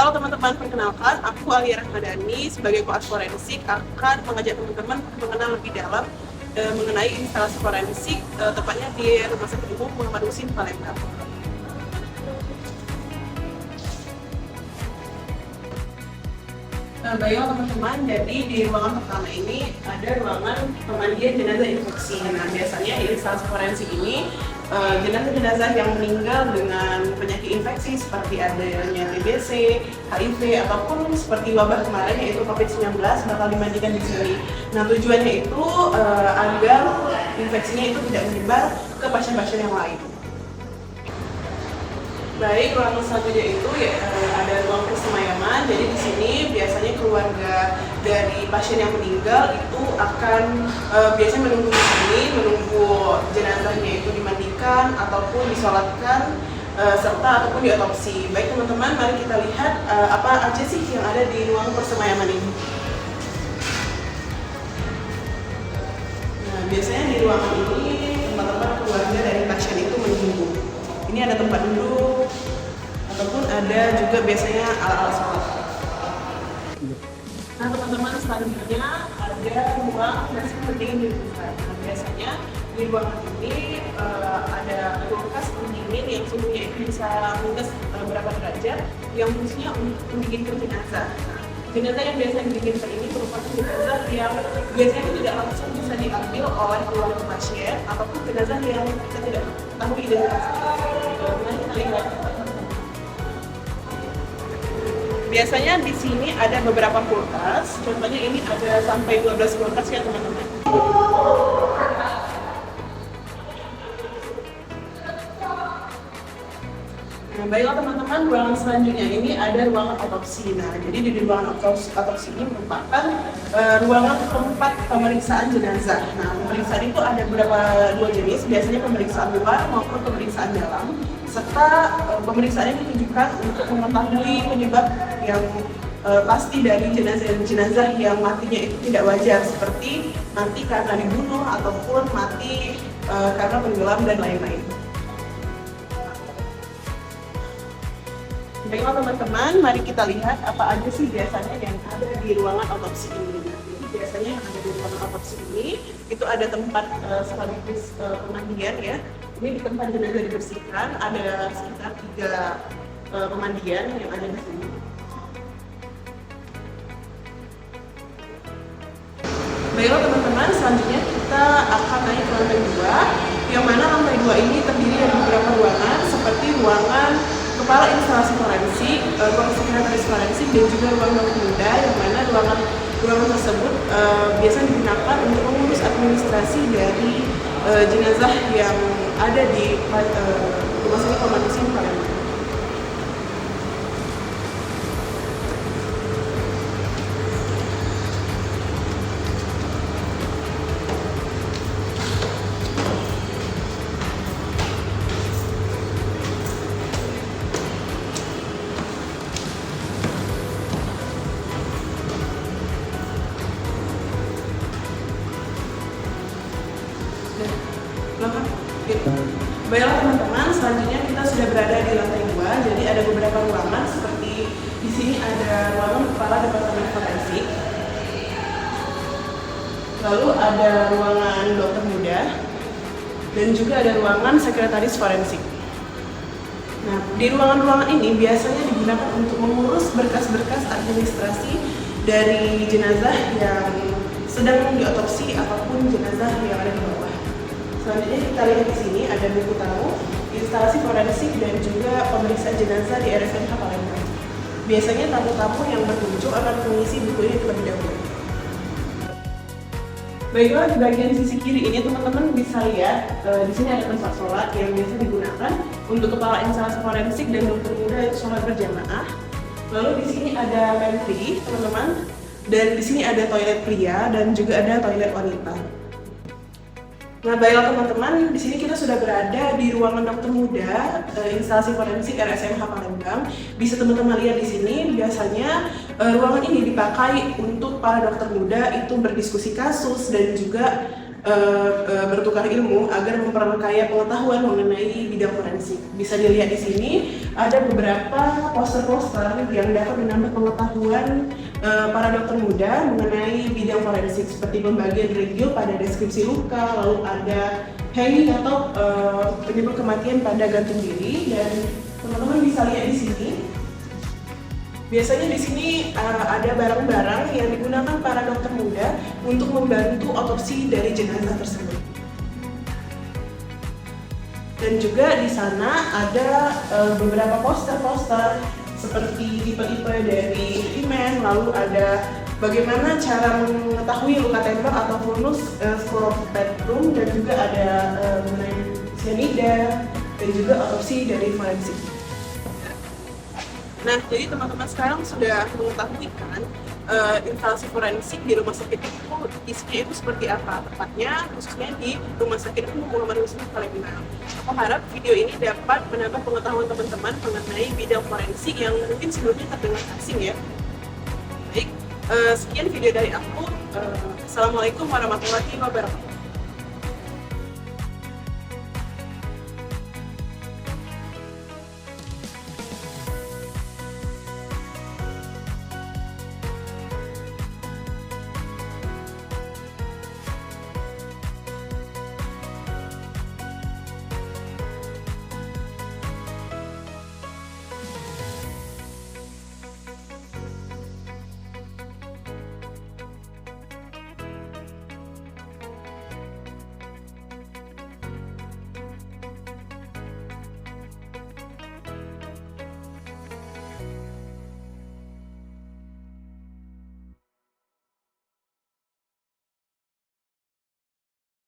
Halo teman-teman, perkenalkan aku Alia Rahmadani sebagai koas forensik akan mengajak teman-teman mengenal lebih dalam mengenai instalasi forensik tepatnya di Rumah Sakit Umum Muhammad Husin Palembang. Baiklah teman-teman, jadi di ruangan pertama ini ada ruangan pemandian jenazah infeksi. Nah, biasanya instalasi forensik ini jenazah-jenazah yang meninggal dengan penyakit infeksi seperti adanya TBC, HIV, ataupun seperti wabah kemarin yaitu COVID-19 bakal dimandikan di sini. Nah, tujuannya itu agar infeksinya itu tidak menyebar ke pasien-pasien yang lain. Baik, ruangan selanjutnya itu ada ruang persemayaman. Jadi di sini biasanya keluarga dari pasien yang meninggal itu akan biasanya menunggu di sini, menunggu jenazahnya itu dimandikan ataupun disolatkan serta ataupun diotopsi. Baik teman-teman, mari kita lihat apa aja sih yang ada di ruang persemayaman ini. Nah, biasanya di ruangan ini teman-teman keluarga dari pasien itu menunggu. Ini ada tempat duduk, ataupun ada juga biasanya alat-alat sholat. Nah teman-teman, selanjutnya ada ruang nasi pendingin di rumah. Nah, biasanya di ruangan ini ada kulkas pendingin yang suhunya itu bisa minus berapa derajat, yang fungsinya untuk mendinginkan jenazah. Nah, jenazah yang biasa didinginkan ini merupakan jenazah yang biasanya tidak langsung bisa diambil oleh keluarga pasien ataupun jenazah yang kita tidak tahu identitasnya. Biasanya di sini ada beberapa kulkas, contohnya ini ada sampai 12 kulkas ya teman-teman. Nah, baiklah teman-teman, ruangan selanjutnya ini ada ruangan otopsi. Nah, jadi di ruangan otopsi ini merupakan ruangan tempat pemeriksaan jenazah. Nah, pemeriksaan itu ada dua jenis, biasanya pemeriksaan luar maupun pemeriksaan dalam. Serta pemeriksaan ini ditujukan untuk mengetahui penyebab yang pasti dari jenazah yang matinya itu tidak wajar, seperti mati karena dibunuh ataupun mati karena tenggelam dan lain-lain. Baiklah teman-teman, mari kita lihat apa aja sih biasanya yang ada di ruangan otopsi ini. Jadi biasanya yang ada di ruangan otopsi ini itu ada tempat sekaligus pemandian ya. Ini di tempat jenazah dibersihkan, ada sekitar 3 pemandian yang ada di sini. Baiklah teman-teman, selanjutnya kita akan naik ke lantai 2, yang mana lantai 2 ini terdiri dari beberapa ruangan seperti ruangan kepala instalasi forensik, ruang sekretaris forensik, dan juga ruang dokter muda, yang mana ruangan tersebut biasanya digunakan untuk mengurus administrasi dari jenazah yang ada di Rumah Sakit Muhammad Husin Palembang. Baiklah teman-teman, selanjutnya kita sudah berada di lantai 2. Jadi ada beberapa ruangan seperti di sini ada ruangan kepala departemen forensik, lalu ada ruangan dokter muda, dan juga ada ruangan sekretaris forensik. Nah, di ruangan-ruangan ini biasanya digunakan untuk mengurus berkas-berkas administrasi dari jenazah yang sedang diotopsi ataupun jenazah yang ada di bawah. Selanjutnya kita lihat di sini ada buku tamu, instalasi forensik, dan juga pemeriksaan jenazah di RSMH Palembang. Biasanya tamu-tamu yang berkunjung akan mengisi buku ini terlebih dahulu. Baiklah, di bagian sisi kiri ini teman-teman bisa lihat di sini ada tempat sholat yang biasa digunakan untuk kepala instalasi forensik dan dokter muda itu sholat berjamaah. Lalu di sini ada pantry teman-teman, dan di sini ada toilet pria dan juga ada toilet wanita. Nah, baiklah teman-teman, di sini kita sudah berada di ruangan dokter muda, instalasi forensik RSMH Palembang. Bisa teman-teman lihat di sini, biasanya ruangan ini dipakai untuk para dokter muda itu berdiskusi kasus dan juga bertukar ilmu agar memperkaya pengetahuan mengenai bidang forensik. Bisa dilihat di sini ada beberapa poster-poster yang dapat menambah pengetahuan para dokter muda mengenai bidang forensik, seperti pembagian review pada deskripsi luka, lalu ada hanging atau penyebab kematian pada gantung diri, dan teman-teman bisa lihat di sini. Biasanya di sini ada barang-barang yang digunakan para dokter muda untuk membantu otopsi dari jenazah tersebut. Dan juga di sana ada beberapa poster-poster seperti tipe-tipe dari himen, lalu ada bagaimana cara mengetahui luka tembak atau vulnus scleropeterum, dan juga ada mengenai cyanida dan juga otopsi dari forensik. Nah, jadi teman-teman sekarang sudah mengetahui kan instalasi forensik di rumah sakit itu isinya itu seperti apa, tepatnya khususnya di Rumah Sakit Umum Muhammad Husni Palembang. Aku harap video ini dapat menambah pengetahuan teman-teman mengenai bidang forensik yang mungkin sebelumnya terdengar asing ya. Baik, sekian video dari aku. Assalamualaikum warahmatullahi wabarakatuh.